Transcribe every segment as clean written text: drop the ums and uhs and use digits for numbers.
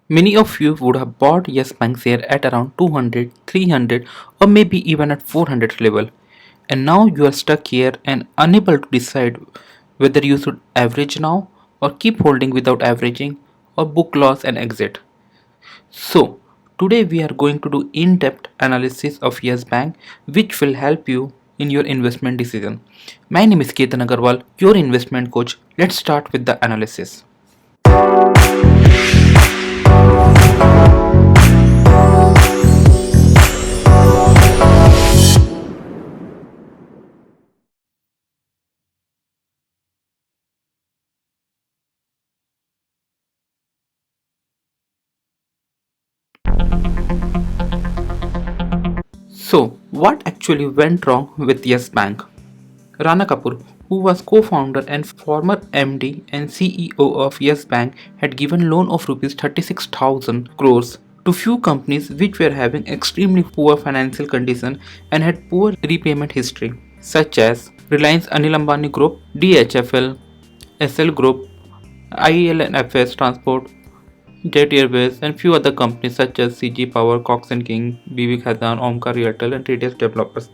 Many of you would have bought Yesbank share at around 200, 300 or maybe even at 400 level. And now you are stuck here and unable to decide whether you should average now or keep holding without averaging or book loss and exit. So, today we are going to do in-depth analysis of Yesbank which will help you in your investment decision. My name is Ketan Agarwal, your investment coach. Let's start with the analysis. So, what actually went wrong with Yes Bank? Rana Kapoor, who was co-founder and former MD and CEO of Yes Bank, had given loan of rupees 36,000 crores to few companies which were having extremely poor financial condition and had poor repayment history, such as Reliance Anil Ambani Group, DHFL, SL Group, ILNFS Transport, Jet Airways, and few other companies such as CG Power, Cox and King, BB Khazan, Omkar Realtel, and Radius Developers.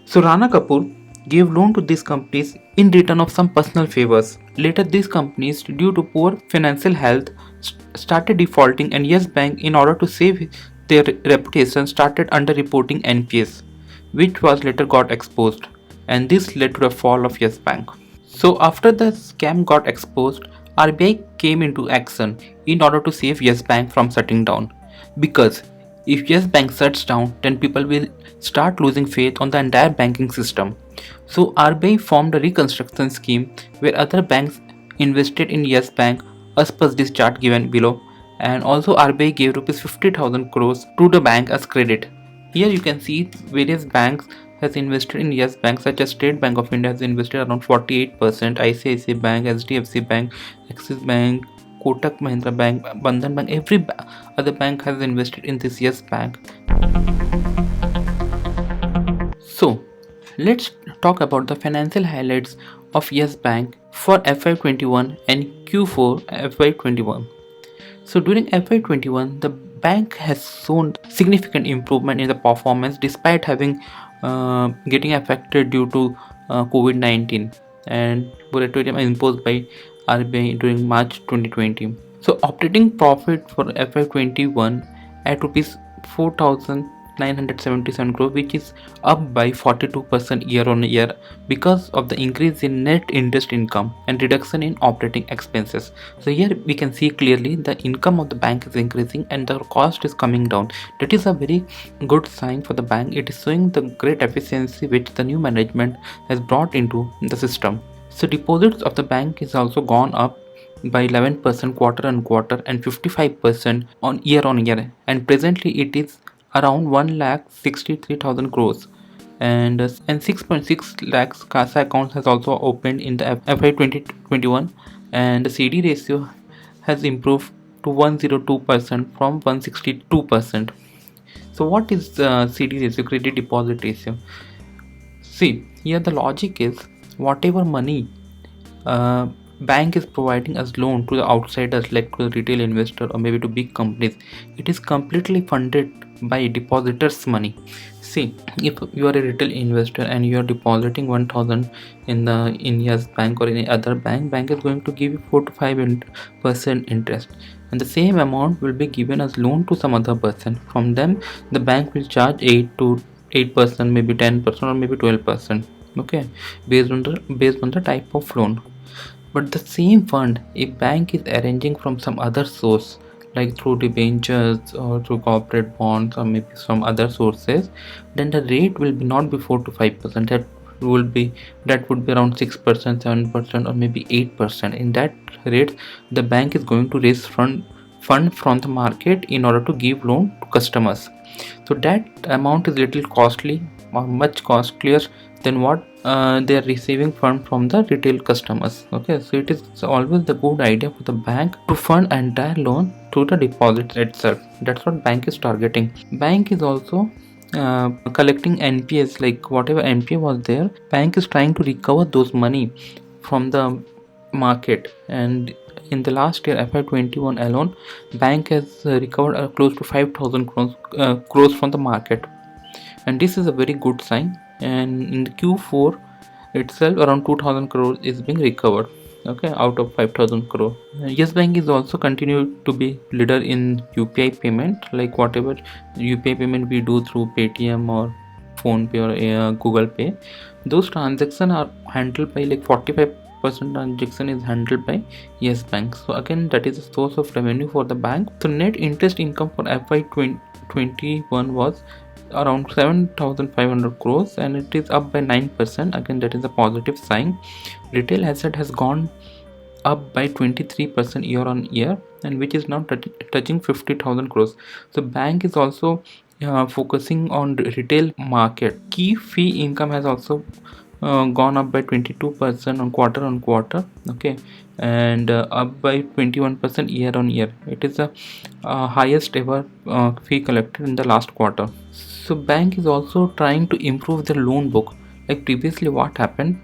So Rana Kapoor gave loan to these companies in return of some personal favors. Later, these companies, due to poor financial health, started defaulting, and Yes Bank, in order to save their reputation, started underreporting NPS, which was later got exposed, and this led to the fall of Yes Bank. So after the scam got exposed, RBI came into action in order to save Yes Bank from shutting down. Because if Yes Bank shuts down, then people will start losing faith on the entire banking system. So RBI formed a reconstruction scheme where other banks invested in Yes Bank as per this chart given below, and also RBI gave rupees 50,000 crores to the bank as credit. Here you can see various banks has invested in Yes Bank, such as State Bank of India has invested around 48%, ICICI Bank, HDFC Bank, Axis Bank, Kotak Mahindra Bank, Bandhan Bank, every other bank has invested in this Yes Bank. So, let's talk about the financial highlights of Yes Bank for FY21 and Q4 FY21. So during FY21, the bank has shown significant improvement in the performance despite having getting affected due to COVID-19 and moratorium imposed by RBI during March 2020. So operating profit for FY21 at rupees 4,977 crore, which is up by 42% year on year because of the increase in net interest income and reduction in operating expenses. So here we can see clearly the income of the bank is increasing and the cost is coming down. That is a very good sign for the bank. It is showing the great efficiency which the new management has brought into the system. So deposits of the bank is also gone up by 11% quarter on quarter and 55% on year, and presently it is around 1,63,000 crores, and 6.6 lakhs CASA accounts has also opened in the FY 2021, and the CD ratio has improved to 102% from 162%. So what is the CD ratio, credit deposit ratio? See, here the logic is whatever money uh, bank is providing as loan to the outsiders like to the retail investor or maybe to big companies, it is completely funded by depositors money. See, if you are a retail investor and you are depositing 1000 in the Yes Bank or any other bank is going to give you 4 to 5% interest, and the same amount will be given as loan to some other person. From them the bank will charge 8%, maybe 10% or maybe 12%, okay, based on the type of loan. But the same fund a bank is arranging from some other source, like through debentures or through corporate bonds or maybe some other sources, then the rate will be not be 4 to 5%. That would be around 6%, 7%, or maybe 8%. In that rate, the bank is going to raise fund from the market in order to give loan to customers. So that amount is little costly or much costlier than what they are receiving fund from the retail customers. Okay, so it is always the good idea for the bank to fund entire loan to the deposit itself. That's what bank is targeting. Bank is also collecting NPS, like whatever NPA was there, bank is trying to recover those money from the market, and in the last year FY21 alone, bank has recovered close to 5,000 crores from the market, and this is a very good sign. And in the Q4 itself, around 2,000 crores is being recovered, okay, out of 5,000 crore. Yes Bank is also continued to be leader in UPI payment, like whatever UPI payment we do through Paytm or Phone Pay or Google Pay, those transactions are handled by like 45% transaction is handled by Yes Bank. So again, that is a source of revenue for the bank. So net interest income for FY 2021 was around 7,500 crores, and it is up by 9%. Again, that is a positive sign. Retail asset has gone up by 23% year on year, and which is now touching 50,000 crores. So bank is also focusing on retail market. Key fee income has also gone up by 22% on quarter, okay, and up by 21% year on year. It is the highest ever fee collected in the last quarter. So bank is also trying to improve their loan book. Like previously what happened,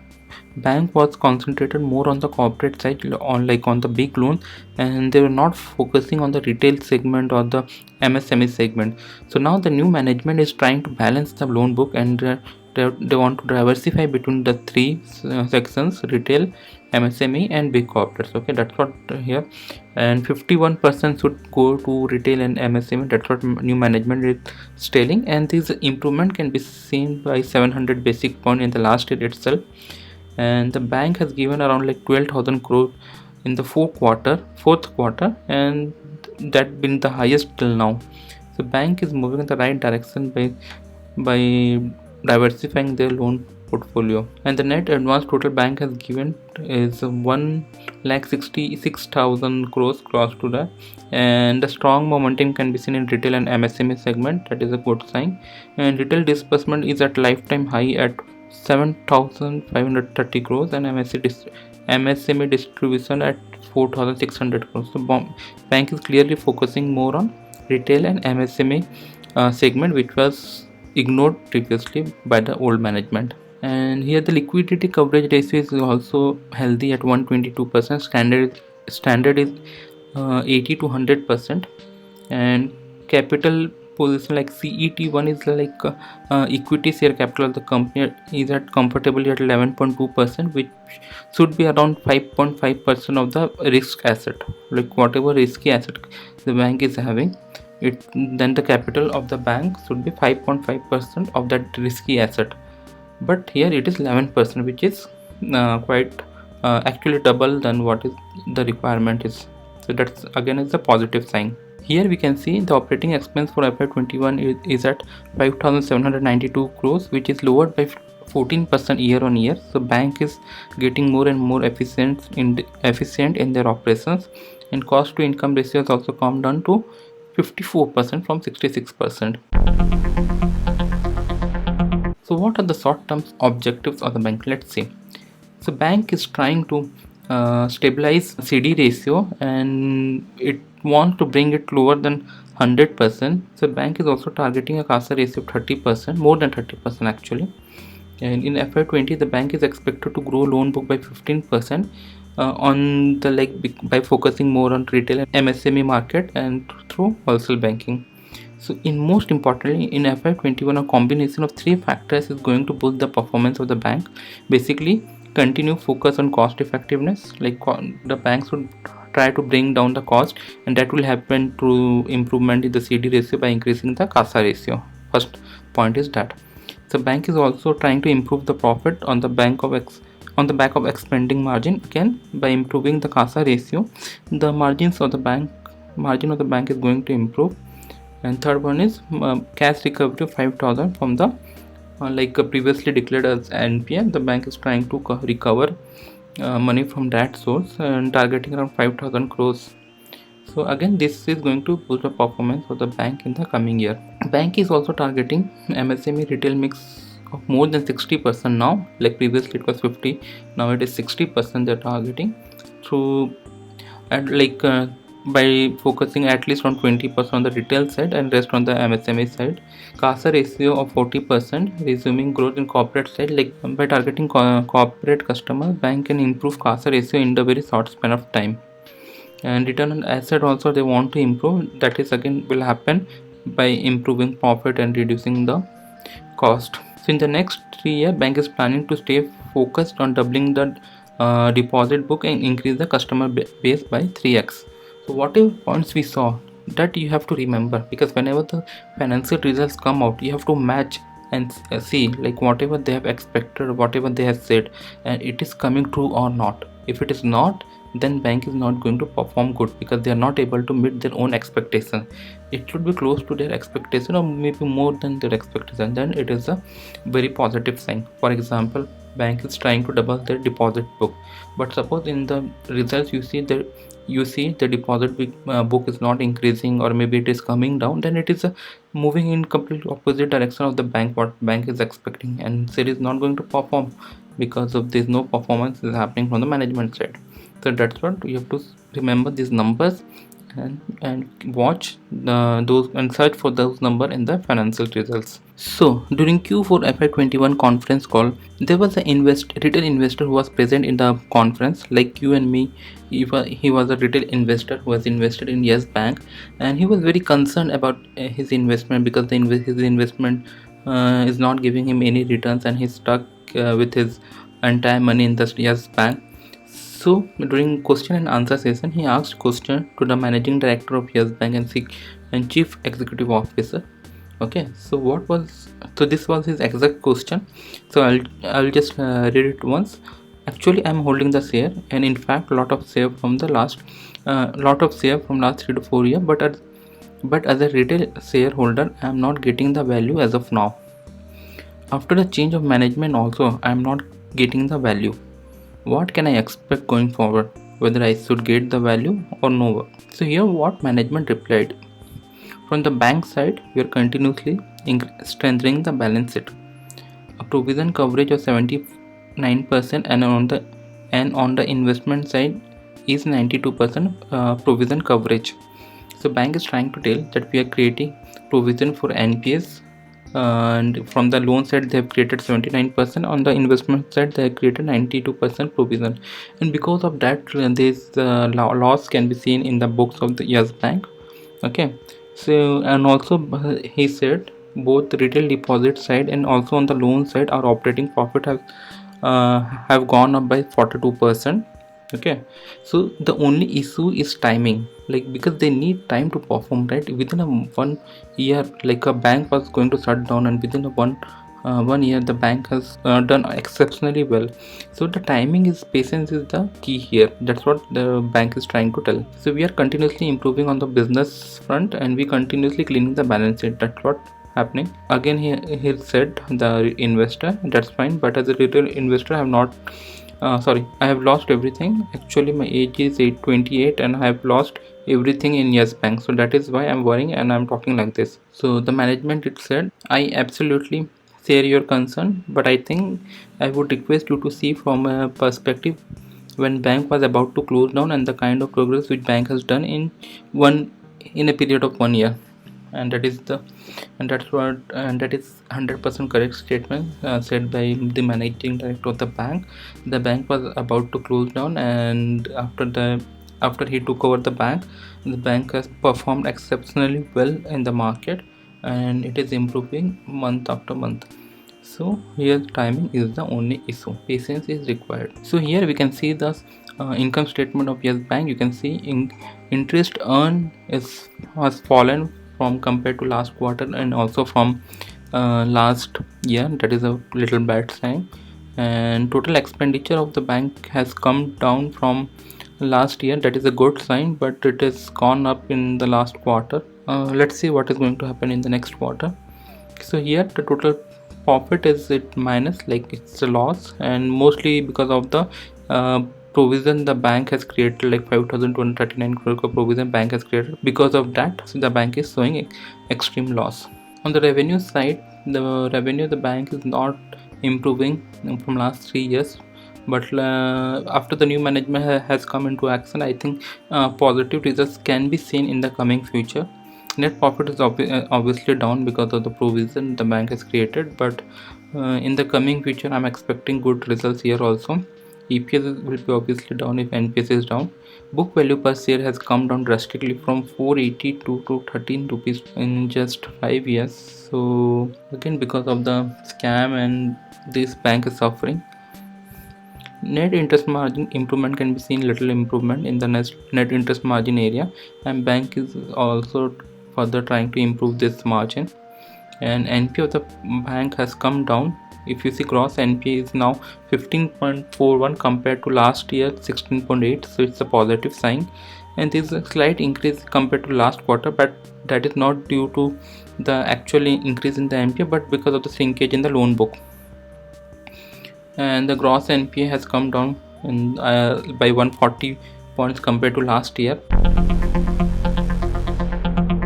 bank was concentrated more on the corporate side, on the big loans, and they were not focusing on the retail segment or the MSME segment. So now the new management is trying to balance the loan book, and they want to diversify between the three sections: retail, MSME and big corporates. Okay, that's what here. And 51% should go to retail and MSME. That's what new management is telling, and this improvement can be seen by 700 basic point in the last year itself. And the bank has given around like 12,000 crore in the fourth quarter, and that been the highest till now. So bank is moving in the right direction by diversifying their loan portfolio. And the net advance total bank has given is 1,66,000 crores, close to that. And the strong momentum can be seen in retail and MSME segment. That is a good sign. And retail disbursement is at lifetime high at 7,530 crores, and MSME distribution at 4,600 crores. So bank is clearly focusing more on retail and MSME segment, which was ignored previously by the old management. And here the liquidity coverage ratio is also healthy at 122%. Standard is 80 to 100%. And capital position like CET1 is like equity share capital of the company is at comfortably at 11.2%, which should be around 5.5% of the risk asset. Like whatever risky asset the bank is having, it then the capital of the bank should be 5.5% of that risky asset. But here it is 11%, which is quite actually double than what is the requirement is. So that's again is a positive sign. Here we can see the operating expense for FY21 is at 5,792 crores, which is lowered by 14% year on year. So bank is getting more and more efficient in their operations, and cost to income ratio has also come down to 54% from 66%. So what are the short-term objectives of the bank? Let's see. So bank is trying to stabilize CD ratio, and it wants to bring it lower than 100%. So bank is also targeting a CASA ratio of 30%, more than 30% actually. And in FY20, the bank is expected to grow loan book by 15% on the by focusing more on retail and MSME market and through wholesale banking. So in most importantly, in FY21, a combination of three factors is going to boost the performance of the bank. Basically, continue focus on cost effectiveness, like the bank should try to bring down the cost, and that will happen through improvement in the CD ratio by increasing the CASA ratio. First point is that. So bank is also trying to improve the profit on the back of expanding margin. Again, by improving the CASA ratio, the margin of the bank is going to improve. And third one is cash recovery of 5,000 from the previously declared as NPA. The bank is trying to recover money from that source and targeting around 5,000 crores. So again, this is going to boost the performance of the bank in the coming year. Bank is also targeting MSME retail mix of more than 60% now. Like previously it was 50, now it is 60% they're targeting through by focusing at least on 20% on the retail side and rest on the MSME side. CASA ratio of 40%, resuming growth in corporate side. Like by targeting corporate customer, bank can improve CASA ratio in the very short span of time. And return on asset also they want to improve. That is again will happen by improving profit and reducing the cost. So in the next 3 year, bank is planning to stay focused on doubling the deposit book and increase the customer base by 3x. So whatever points we saw, that you have to remember, because whenever the financial results come out, you have to match and see like whatever they have expected, whatever they have said, and it is coming true or not. If it is not, then bank is not going to perform good, because they are not able to meet their own expectation. It should be close to their expectation or maybe more than their expectation, then it is a very positive sign. For example, bank is trying to double their deposit book, but suppose in the results you see the deposit book is not increasing, or maybe it is coming down, then it is moving in completely opposite direction of the bank, what bank is expecting, and it is not going to perform because of this. No performance is happening from the management side. So that's what you have to remember, these numbers, and watch those and search for those number in the financial results. So during Q4 FY21 conference call, there was a retail investor who was present in the conference, like you and me. He was a retail investor who was invested in Yesbank, and he was very concerned about his investment, because his investment is not giving him any returns, and he's stuck with his entire money in the Yesbank. So during question and answer session, he asked question to the managing director of Yesbank and chief executive officer. Okay, so this was his exact question. So I'll just read it once. Actually, I'm holding the share, and in fact, lot of share from last 3 to 4 years. But as a retail shareholder, I'm not getting the value as of now. After the change of management, also I'm not getting the value. What can I expect going forward? Whether I should get the value or no? So here what management replied. From the bank side, we are continuously strengthening the balance sheet. A provision coverage of 79% and on the investment side is 92% provision coverage. So bank is trying to tell that we are creating provision for NPS, and from the loan side they have created 79%, on the investment side they have created 92% provision, and because of that this loss can be seen in the books of the Yesbank. Okay, so and also he said both retail deposit side and also on the loan side our operating profit have gone up by 42%. Okay, so the only issue is timing, like because they need time to perform, right? Within a 1 year, like a bank was going to shut down, and within a 1 year the bank has done exceptionally well. So the patience is the key here. That's what the bank is trying to tell. So we are continuously improving on the business front, and we continuously cleaning the balance sheet. That's what happening. Again he said the investor, that's fine, but as a retail investor I have not I have lost everything. Actually my age is 28 and I have lost everything in Yesbank, so that is why I'm worrying and I'm talking like this. So the management it said, I absolutely share your concern, but I think I would request you to see from a perspective when bank was about to close down and the kind of progress which bank has done in a period of 1 year. And that is 100% correct statement said by the managing director of the bank. The bank was about to close down, and after he took over the bank has performed exceptionally well in the market, and it is improving month after month. So here timing is the only issue, patience is required. So here we can see the income statement of Yesbank. You can see interest earned has fallen from compared to last quarter and also from last year. That is a little bad sign. And total expenditure of the bank has come down from last year. That is a good sign, but it has gone up in the last quarter. Let's see what is going to happen in the next quarter. So here the total profit is it minus, like it's a loss, and mostly because of the provision the bank has created, like 5,239 crore provision bank has created. Because of that, so the bank is showing extreme loss. On the revenue side, the bank is not improving from last 3 years, but after the new management has come into action, I think positive results can be seen in the coming future. Net profit is obviously down because of the provision the bank has created, but in the coming future I'm expecting good results here also. EPS will be obviously down if NPS is down, book value per share has come down drastically from 482 to 13 rupees in just 5 years. So again, because of the scam and this bank is suffering. Net interest margin improvement can be seen, little improvement in the net interest margin area, and bank is also further trying to improve this margin. And NPA of the bank has come down. If you see, gross NPA is now 15.41 compared to last year 16.8, so it's a positive sign. And there's a slight increase compared to last quarter, but that is not due to the actual increase in the NPA, but because of the shrinkage in the loan book. And the gross NPA has come down by 140 points compared to last year.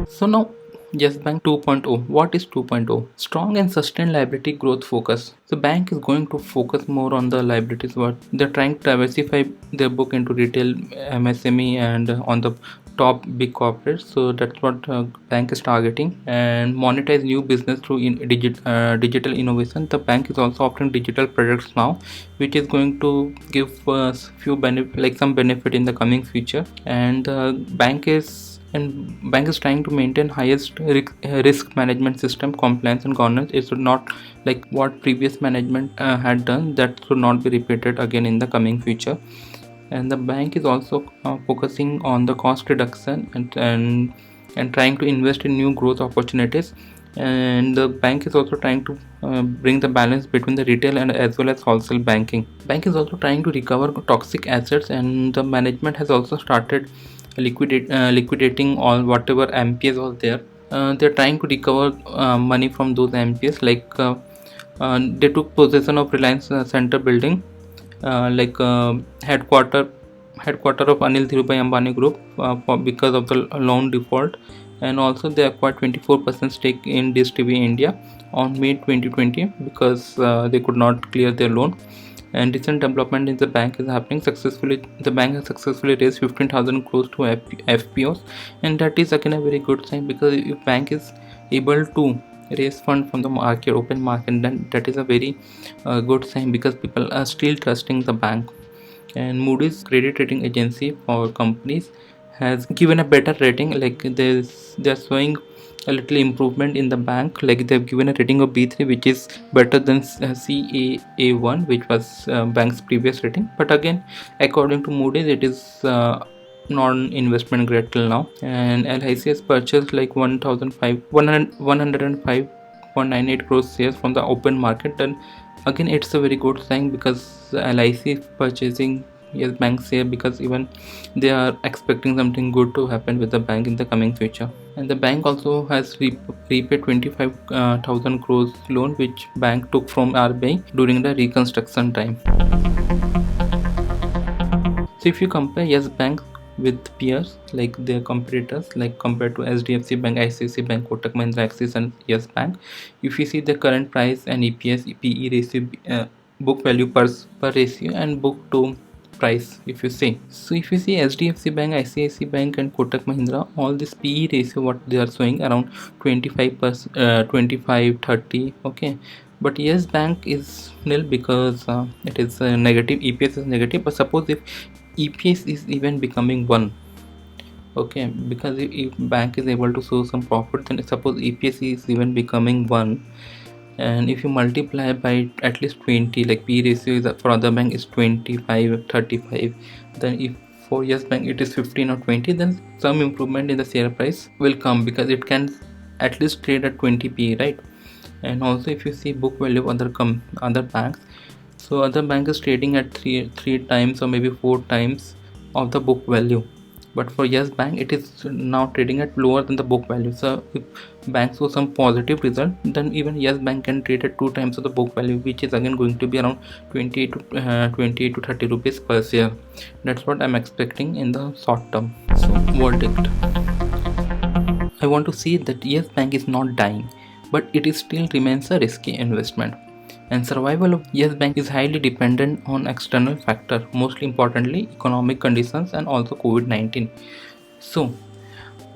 So now Yesbank 2.0. What is 2.0? Strong and sustained liability growth focus. The bank is going to focus more on the liabilities. What they're trying to diversify their book into retail, MSME, and on the top big corporates. So that's what bank is targeting, and monetize new business through digital innovation. The bank is also offering digital products now, which is going to give us few benefit, like some benefit in the coming future. And bank is trying to maintain highest risk management system, compliance and governance. It should not, like what previous management had done, that should not be repeated again in the coming future. And the bank is also focusing on the cost reduction and trying to invest in new growth opportunities. And the bank is also trying to bring the balance between the retail and as well as wholesale banking. Bank is also trying to recover toxic assets, and the management has also started liquidating all whatever MPS was there. They're trying to recover money from those MPS, like they took possession of Reliance Center building, headquarter of Anil Dhirubhai Ambani Group, because of the loan default. And also they acquired 24% stake in Dish TV India on May 2020 because they could not clear their loan. And recent development in the bank is happening successfully. The bank has successfully raised 15,000 crores to FPOs, and that is again a very good sign, because if bank is able to raise fund from the market, open market, then that is a very good sign, because people are still trusting the bank. And Moody's credit rating agency for companies has given a better rating, like they're showing a little improvement in the bank, like they've given a rating of B3, which is better than CAA1, which was bank's previous rating. But again, according to Moody's, it is non-investment grade till now. And LIC has purchased like 105.98 crores shares from the open market. And again, it's a very good sign, because LIC is purchasing Yesbank share, because even they are expecting something good to happen with the bank in the coming future. And the bank also has repaid 25,000 crores loan which bank took from RBI during the reconstruction time. So if you compare Yesbank with peers, like their competitors, like compared to SDFC Bank, ICICI Bank, Kotak Mahindra, Axis and Yesbank, if you see the current price and EPS, PE ratio, book value per ratio, and book to price, if you see. So if you see SDFC Bank, ICICI Bank and Kotak Mahindra, all this PE ratio what they are showing around 25%, 25, 30, okay. But Yesbank is nil, because it is negative, EPS is negative. But suppose if EPS is even becoming 1, okay, because if bank is able to show some profit, then suppose EPS is even becoming 1, and if you multiply by at least 20, like P ratio is for other bank is 25, 35, then if for Yes Bank it is 15 or 20, then some improvement in the share price will come, because it can at least trade at 20 PE, right? And also if you see book value of other banks, so other bank is trading at three times or maybe 4 times of the book value. But for Yes Bank, it is now trading at lower than the book value. So if banks show some positive result, then even Yes Bank can trade at 2 times of the book value, which is again going to be around 28 to 30 rupees per share. That's what I'm expecting in the short term. So verdict, I want to see that Yes Bank is not dying, but it is still remains a risky investment. And survival of Yes Bank is highly dependent on external factors, mostly importantly economic conditions and also COVID-19. So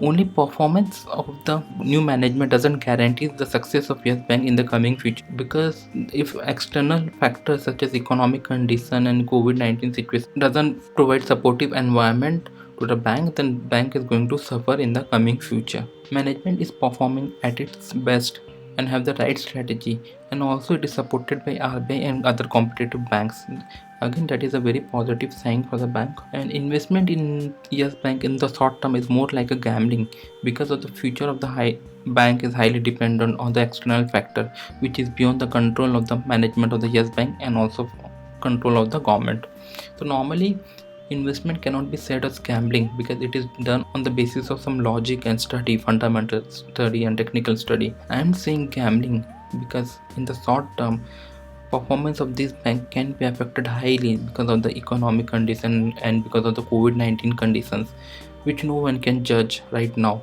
only performance of the new management doesn't guarantee the success of Yes Bank in the coming future, because if external factors such as economic condition and COVID-19 situation doesn't provide supportive environment to the bank, then bank is going to suffer in the coming future. Management is performing at its best and have the right strategy, and also it is supported by RBI and other competitive banks. Again, that is a very positive sign for the bank. And investment in Yesbank in the short term is more like a gambling, because of the future of the bank is highly dependent on the external factor, which is beyond the control of the management of the Yesbank and also control of the government. So normally investment cannot be said as gambling, because it is done on the basis of some logic and study, fundamental study and technical study. I am saying gambling because in the short term, performance of this bank can be affected highly because of the economic condition and because of the COVID-19 conditions, which no one can judge right now.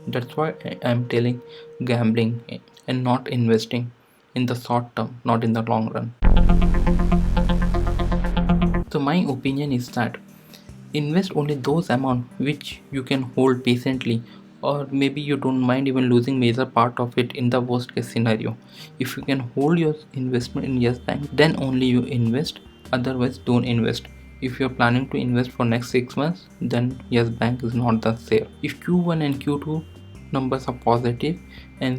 That's why I am telling gambling and not investing in the short term, not in the long run. So my opinion is that invest only those amount which you can hold patiently, or maybe you don't mind even losing major part of it in the worst case scenario. If you can hold your investment in Yes Bank, then only you invest, otherwise don't invest. If you're planning to invest for next 6 months, then Yes Bank is not the safe. If Q1 and Q2 numbers are positive and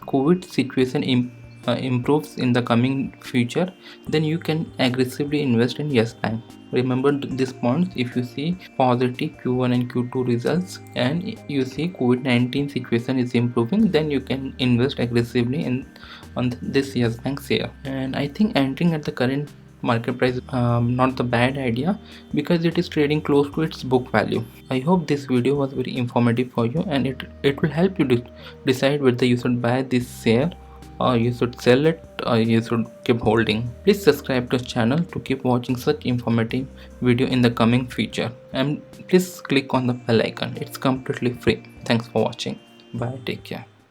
COVID situation improves in the coming future, then you can aggressively invest in Yes Bank. Remember this point: if you see positive Q1 and Q2 results and you see COVID-19 situation is improving, then you can invest aggressively in on this Yes Bank share. And I think entering at the current market price not the bad idea, because it is trading close to its book value. I hope this video was very informative for you, and it will help you decide whether you should buy this share or you should sell it or you should keep holding. Please subscribe to the channel to keep watching such informative video in the coming future, and please click on the bell icon. It's completely free. Thanks for watching. Bye, take care.